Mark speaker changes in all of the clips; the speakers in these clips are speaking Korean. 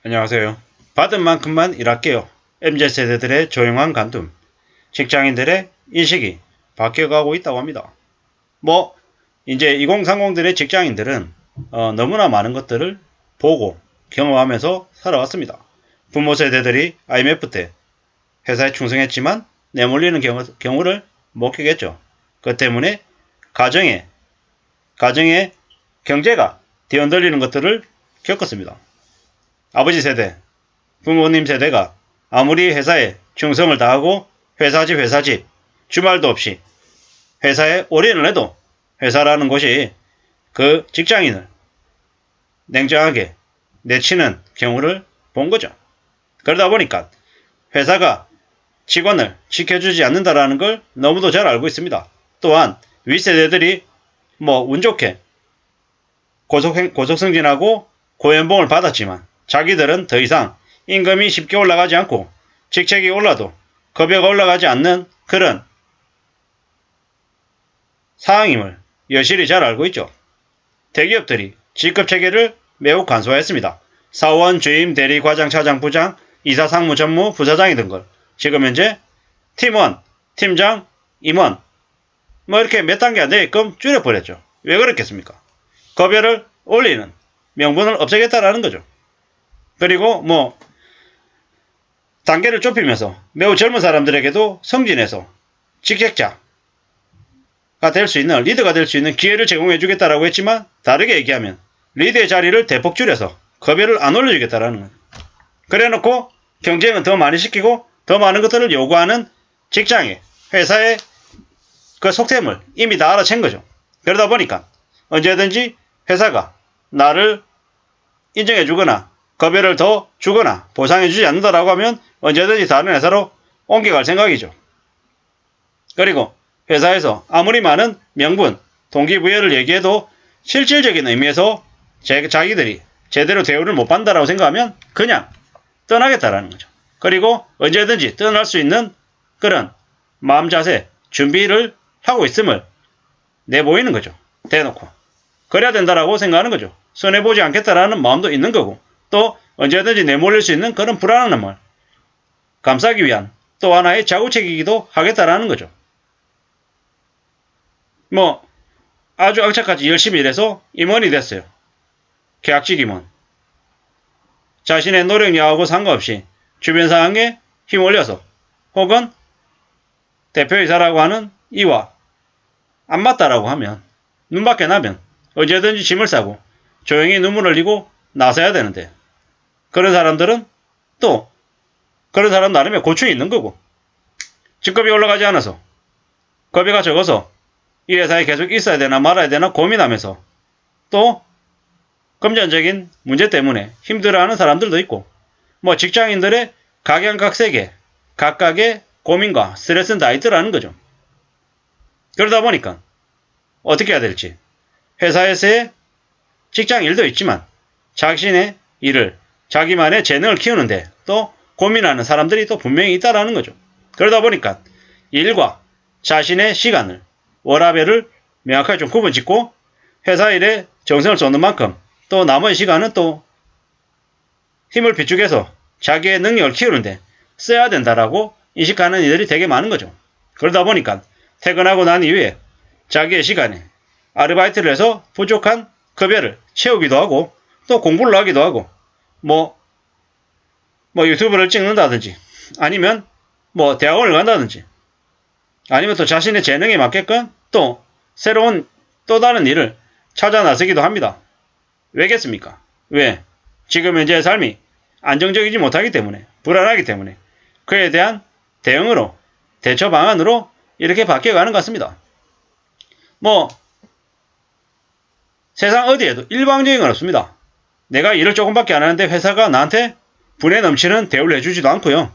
Speaker 1: 안녕하세요. 받은 만큼만 일할게요. MZ세대들의 조용한 간둠. 직장인들의 인식이 바뀌어가고 있다고 합니다. 이제 2030들의 직장인들은 너무나 많은 것들을 보고 경험하면서 살아왔습니다. 부모 세대들이 IMF 때 회사에 충성했지만 내몰리는 경우를 목격했죠. 그 때문에 가정의 경제가 뒤흔들리는 것들을 겪었습니다. 아버지 세대, 부모님 세대가 아무리 회사에 충성을 다하고 회사 집 주말도 없이 회사에 올인을 해도 회사라는 곳이 그 직장인을 냉정하게 내치는 경우를 본 거죠. 그러다 보니까 회사가 직원을 지켜주지 않는다라는 걸 너무도 잘 알고 있습니다. 또한 윗세대들이 운 좋게 고속 승진하고 고연봉을 받았지만 자기들은 더 이상 임금이 쉽게 올라가지 않고 직책이 올라도 급여가 올라가지 않는 그런 상황임을 여실히 잘 알고 있죠. 대기업들이 직급 체계를 매우 간소화했습니다. 사원, 주임, 대리, 과장, 차장, 부장, 이사, 상무, 전무, 부사장이 든 걸 지금 현재 팀원, 팀장, 임원 이렇게 몇 단계 안 되게끔 줄여버렸죠. 왜 그렇겠습니까? 급여를 올리는 명분을 없애겠다라는 거죠. 그리고 단계를 좁히면서 매우 젊은 사람들에게도 승진해서 직책자가 될 수 있는, 리더가 될 수 있는 기회를 제공해 주겠다라고 했지만 다르게 얘기하면 리더의 자리를 대폭 줄여서 급여를 안 올려주겠다라는 거예요. 그래놓고 경쟁은 더 많이 시키고 더 많은 것들을 요구하는 직장에, 회사의 그 속셈을 이미 다 알아챈 거죠. 그러다 보니까 언제든지 회사가 나를 인정해 주거나 급여를 더 주거나 보상해 주지 않는다라고 하면 언제든지 다른 회사로 옮겨갈 생각이죠. 그리고 회사에서 아무리 많은 명분, 동기부여를 얘기해도 실질적인 의미에서 자기들이 제대로 대우를 못 받는다라고 생각하면 그냥 떠나겠다라는 거죠. 그리고 언제든지 떠날 수 있는 그런 마음 자세, 준비를 하고 있음을 내보이는 거죠. 대놓고. 그래야 된다라고 생각하는 거죠. 손해보지 않겠다라는 마음도 있는 거고 또 언제든지 내몰릴 수 있는 그런 불안함을 감싸기 위한 또 하나의 자구책이기도 하겠다라는 거죠. 아주 악착같이 열심히 일해서 임원이 됐어요. 계약직 임원. 자신의 노력 여하고 상관없이 주변 상황에 힘 올려서 혹은 대표이사라고 하는 이와 안 맞다라고 하면 눈밖에 나면 언제든지 짐을 싸고 조용히 눈물 흘리고 나서야 되는데 그런 사람들은 또 그런 사람 나름의 고충이 있는 거고 직급이 올라가지 않아서 급여가 적어서 이 회사에 계속 있어야 되나 말아야 되나 고민하면서 또 금전적인 문제 때문에 힘들어하는 사람들도 있고 직장인들의 각양각색의 각각의 고민과 스트레스는 다 있더라는 거죠. 그러다 보니까 어떻게 해야 될지 회사에서의 직장 일도 있지만 자신의 일을 자기만의 재능을 키우는데 또 고민하는 사람들이 또 분명히 있다라는 거죠. 그러다 보니까 일과 자신의 시간을 워라밸을 명확하게 좀 구분짓고 회사 일에 정성을 쏟는 만큼 또 남은 시간은 또 힘을 비축해서 자기의 능력을 키우는데 써야 된다라고 인식하는 이들이 되게 많은 거죠. 그러다 보니까 퇴근하고 난 이후에 자기의 시간에 아르바이트를 해서 부족한 급여를 채우기도 하고 또 공부를 하기도 하고 유튜브를 찍는다든지 아니면 대학원을 간다든지 아니면 또 자신의 재능에 맞게끔 또 새로운 또 다른 일을 찾아 나서기도 합니다. 왜겠습니까? 왜? 지금 현재의 삶이 안정적이지 못하기 때문에 불안하기 때문에 그에 대한 대응으로 대처 방안으로 이렇게 바뀌어가는 것 같습니다. 세상 어디에도 일방적인 건 없습니다. 내가 일을 조금밖에 안 하는데 회사가 나한테 분에 넘치는 대우를 해주지도 않고요.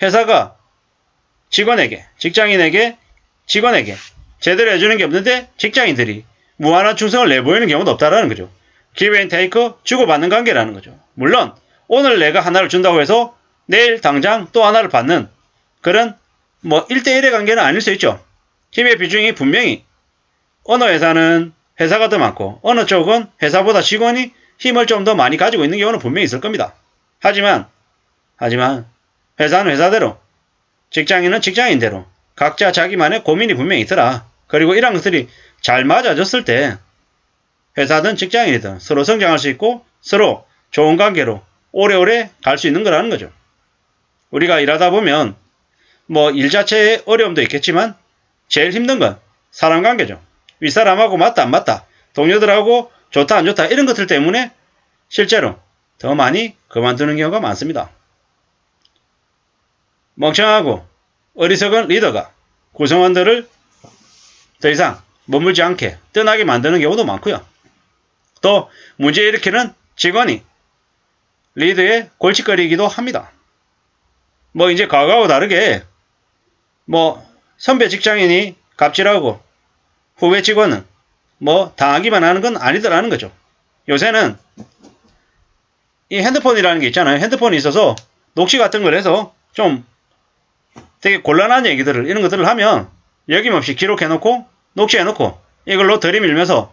Speaker 1: 회사가 직장인에게 제대로 해주는 게 없는데 직장인들이 무한한 충성을 내보이는 경우도 없다라는 거죠. 기브앤테이크 주고받는 관계라는 거죠. 물론 오늘 내가 하나를 준다고 해서 내일 당장 또 하나를 받는 그런 1대1의 관계는 아닐 수 있죠. 힘의 비중이 분명히 어느 회사는 회사가 더 많고 어느 쪽은 회사보다 직원이 힘을 좀 더 많이 가지고 있는 경우는 분명히 있을 겁니다. 하지만 회사는 회사대로, 직장인은 직장인대로 각자 자기만의 고민이 분명히 있더라. 그리고 이런 것들이 잘 맞아졌을 때 회사든 직장인이든 서로 성장할 수 있고 서로 좋은 관계로 오래오래 갈 수 있는 거라는 거죠. 우리가 일하다 보면 뭐 일 자체의 어려움도 있겠지만 제일 힘든 건 사람 관계죠. 윗사람하고 맞다 안 맞다, 동료들하고 좋다 안 좋다 이런 것들 때문에 실제로 더 많이 그만두는 경우가 많습니다. 멍청하고 어리석은 리더가 구성원들을 더 이상 머물지 않게 떠나게 만드는 경우도 많고요. 또 문제 일으키는 직원이 리더의 골칫거리이기도 합니다. 뭐 이제 과거하고 다르게 뭐 선배 직장인이 갑질하고 후배 직원은 뭐 당하기만 하는 건 아니더라는 거죠. 요새는 이 핸드폰이라는 게 있잖아요. 핸드폰이 있어서 녹취 같은 걸 해서 좀 되게 곤란한 얘기들을 이런 것들을 하면 여김없이 기록해놓고 녹취해놓고 이걸로 들이밀면서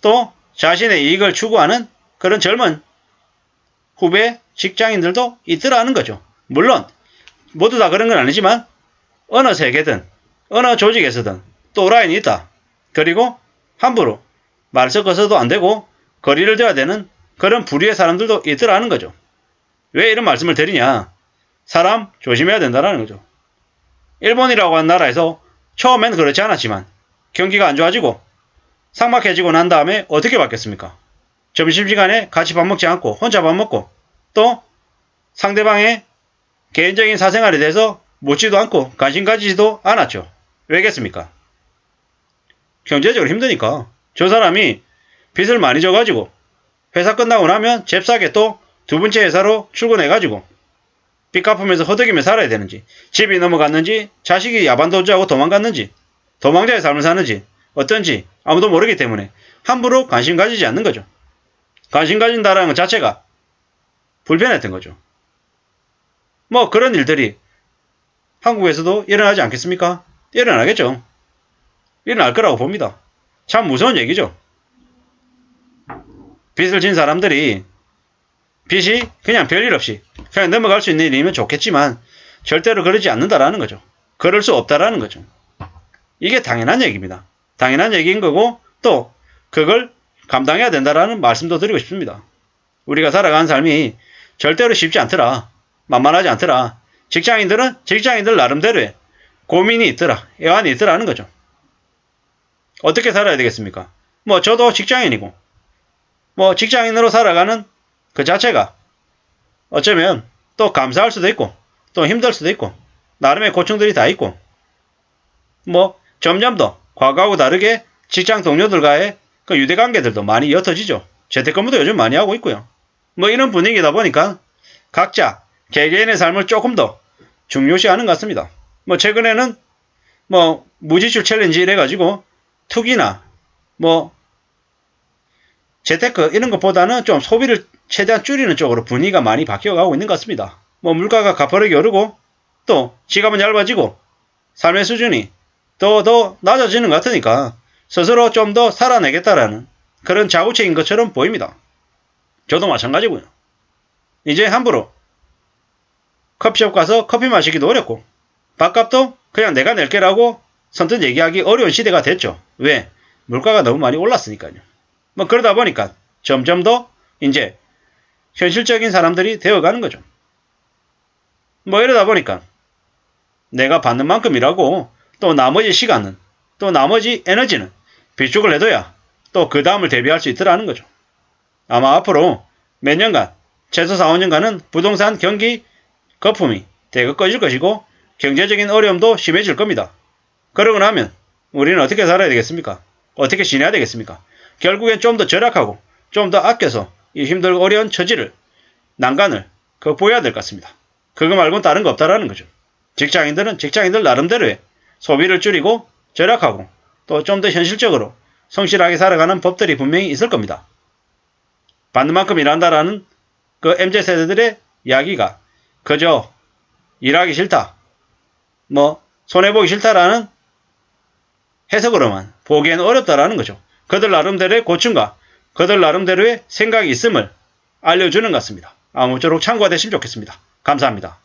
Speaker 1: 또 자신의 이익을 추구하는 그런 젊은 후배 직장인들도 있더라는 거죠. 물론 모두 다 그런 건 아니지만 어느 세계든 어느 조직에서든 또라이는 있다. 그리고 함부로 말 섞어서도 안 되고 거리를 둬야 되는 그런 부류의 사람들도 있더라는 거죠. 왜 이런 말씀을 드리냐? 사람 조심해야 된다는 거죠. 일본이라고 하는 나라에서 처음엔 그렇지 않았지만 경기가 안 좋아지고 삭막해지고 난 다음에 어떻게 바뀌었습니까? 점심시간에 같이 밥 먹지 않고 혼자 밥 먹고 또 상대방의 개인적인 사생활에 대해서 묻지도 않고 관심 가지지도 않았죠. 왜겠습니까? 경제적으로 힘드니까. 저 사람이 빚을 많이 져가지고 회사 끝나고 나면 잽싸게 또 두 번째 회사로 출근해가지고 빚 갚으면서 허덕이며 살아야 되는지, 집이 넘어갔는지, 자식이 야반도주하고 도망갔는지, 도망자의 삶을 사는지 어떤지 아무도 모르기 때문에 함부로 관심 가지지 않는 거죠. 관심 가진다라는 것 자체가 불편했던 거죠. 뭐 그런 일들이 한국에서도 일어나지 않겠습니까? 일어나겠죠. 일어날 거라고 봅니다. 참 무서운 얘기죠. 빚을 진 사람들이 빚이 그냥 별일 없이 그냥 넘어갈 수 있는 일이면 좋겠지만 절대로 그러지 않는다라는 거죠. 그럴 수 없다라는 거죠. 이게 당연한 얘기입니다. 당연한 얘기인 거고 또 그걸 감당해야 된다라는 말씀도 드리고 싶습니다. 우리가 살아가는 삶이 절대로 쉽지 않더라. 만만하지 않더라. 직장인들은 직장인들 나름대로의 고민이 있더라. 애환이 있더라는 거죠. 어떻게 살아야 되겠습니까? 뭐 저도 직장인이고 뭐 직장인으로 살아가는 그 자체가 어쩌면 또 감사할 수도 있고 또 힘들 수도 있고 나름의 고충들이 다 있고 뭐 점점 더 과거하고 다르게 직장 동료들과의 그 유대관계들도 많이 옅어지죠. 재택근무도 요즘 많이 하고 있고요. 뭐 이런 분위기다 보니까 각자 개개인의 삶을 조금 더 중요시하는 것 같습니다. 뭐 최근에는 뭐 무지출 챌린지 이래가지고 투기나 뭐 재테크 이런 것보다는 좀 소비를 최대한 줄이는 쪽으로 분위기가 많이 바뀌어가고 있는 것 같습니다. 뭐 물가가 가파르게 오르고 또 지갑은 얇아지고 삶의 수준이 더 낮아지는 것 같으니까 스스로 좀 더 살아내겠다라는 그런 자구책인 것처럼 보입니다. 저도 마찬가지고요. 이제 함부로 커피숍 가서 커피 마시기도 어렵고 밥값도 그냥 내가 낼게라고 선뜻 얘기하기 어려운 시대가 됐죠. 왜? 물가가 너무 많이 올랐으니까요. 뭐 그러다 보니까 점점 더 이제 현실적인 사람들이 되어가는 거죠. 뭐 이러다 보니까 내가 받는 만큼 일하고 또 나머지 시간은 또 나머지 에너지는 비축을 해둬야 또 그 다음을 대비할 수 있더라는 거죠. 아마 앞으로 몇 년간 최소 4, 5년간은 부동산 경기 거품이 대거 꺼질 것이고 경제적인 어려움도 심해질 겁니다. 그러고 나면 우리는 어떻게 살아야 되겠습니까? 어떻게 지내야 되겠습니까? 결국엔 좀 더 절약하고 좀 더 아껴서 이 힘들고 어려운 처지를 난간을 극복해야 될 것 같습니다. 그거 말고는 다른 거 없다라는 거죠. 직장인들은 직장인들 나름대로의 소비를 줄이고 절약하고 또 좀 더 현실적으로 성실하게 살아가는 법들이 분명히 있을 겁니다. 받는 만큼 일한다라는 그 MZ세대들의 이야기가 그저 일하기 싫다, 뭐 손해보기 싫다라는 해석으로만 보기에는 어렵다라는 거죠. 그들 나름대로의 고충과 그들 나름대로의 생각이 있음을 알려주는 것 같습니다. 아무쪼록 참고가 되시면 좋겠습니다. 감사합니다.